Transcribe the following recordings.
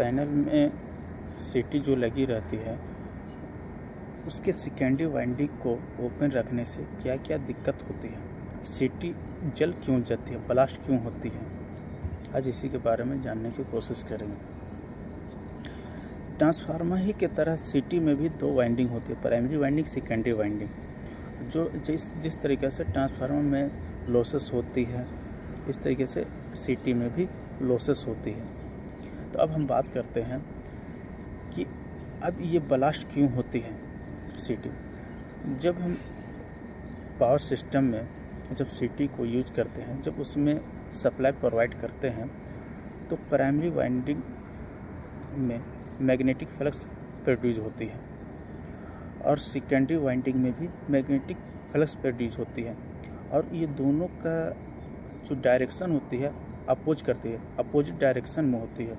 Panel में सीटी जो लगी रहती है उसके सेकेंडरी वाइंडिंग को ओपन रखने से क्या क्या दिक्कत होती है, सीटी जल क्यों जाती है, ब्लास्ट क्यों होती है, आज इसी के बारे में जानने की कोशिश करेंगे। ट्रांसफार्मर ही की तरह सीटी में भी दो वाइंडिंग होती है, प्राइमरी वाइंडिंग, सेकेंडरी वाइंडिंग। जो जिस तरीके से ट्रांसफार्मर में लॉसेस होती है इस तरीके से सीटी में भी लॉसेस होती है। तो अब हम बात करते हैं कि अब ये ब्लास्ट क्यों होती है सीटी। जब हम पावर सिस्टम में जब सीटी को यूज करते हैं, जब उसमें सप्लाई प्रोवाइड करते हैं, तो प्राइमरी वाइंडिंग में मैग्नेटिक फ्लक्स प्रोड्यूस होती है और सेकेंडरी वाइंडिंग में भी मैग्नेटिक फ्लक्स प्रोड्यूस होती है, और ये दोनों का जो डायरेक्शन होती है अपोज करती है, अपोजिट डायरेक्शन में होती है।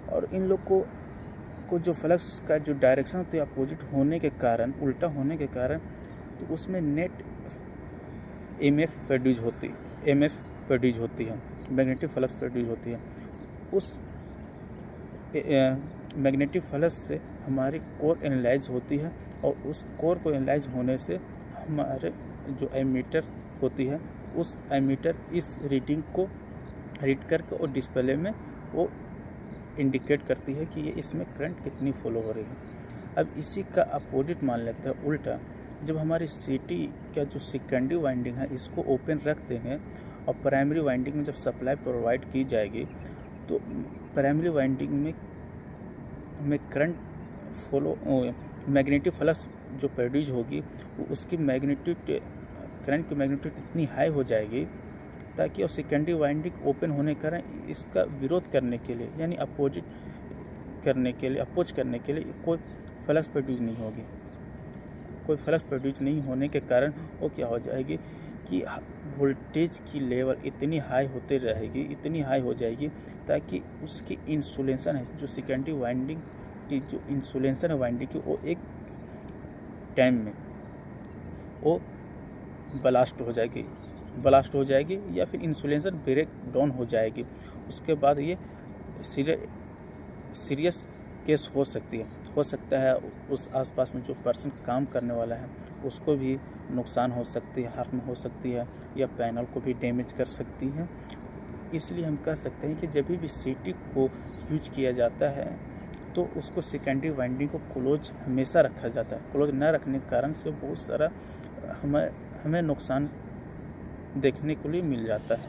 और इन लोग को जो फ्लक्स का जो डायरेक्शन होती है अपोजिट होने के कारण, उल्टा होने के कारण, तो उसमें नेट एमएफ प्रोड्यूस होती है, मैग्नेटिक फ्लक्स प्रोड्यूस होती है। उस मैग्नेटिक फ्लक्स से हमारी कोर एनालाइज होती है, और उस कोर को एनालाइज होने से हमारे जो एमीटर होती है उस एमीटर इस रीडिंग को रीड करके और डिस्प्ले में वो इंडिकेट करती है कि ये इसमें करंट कितनी फ्लो हो रही है। अब इसी का अपोजिट मान लेते हैं उल्टा, जब हमारी सीटी का जो सेकेंडरी वाइंडिंग है इसको ओपन रख देंगे और प्राइमरी वाइंडिंग में जब सप्लाई प्रोवाइड की जाएगी तो प्राइमरी वाइंडिंग में करंट फ्लो, मैग्नेटिक फ्लक्स जो प्रोड्यूस होगी वो उसकी करंट की मैग्नीट्यूड इतनी हाई हो जाएगी ताकि और सेकेंडरी वाइंडिंग ओपन होने के कारण इसका विरोध करने के लिए, यानी अपोज करने के लिए कोई फ्लक्स प्रोड्यूस नहीं होगी। कोई फ्लक्स प्रोड्यूस नहीं होने के कारण वो क्या हो जाएगी कि वोल्टेज की लेवल इतनी हाई हो जाएगी ताकि उसकी इंसुलेशन है, जो सेकेंडरी वाइंडिंग की जो इंसुलेशन है वाइंडिंग की, वो एक टाइम में वो ब्लास्ट हो जाएगी या फिर इंसुलेशन ब्रेक डाउन हो जाएगी। उसके बाद ये सीरियस केस हो सकता है उस आसपास में जो पर्सन काम करने वाला है उसको भी नुकसान हो सकती है, हार्म हो सकती है, या पैनल को भी डैमेज कर सकती है। इसलिए हम कह सकते हैं कि जब भी सीटी को यूज किया जाता है तो उसको सेकेंडरी वाइंडिंग को क्लोज हमेशा रखा जाता है। क्लोज न रखने के कारण से बहुत सारा हमें नुकसान देखने को लिए मिल जाता है।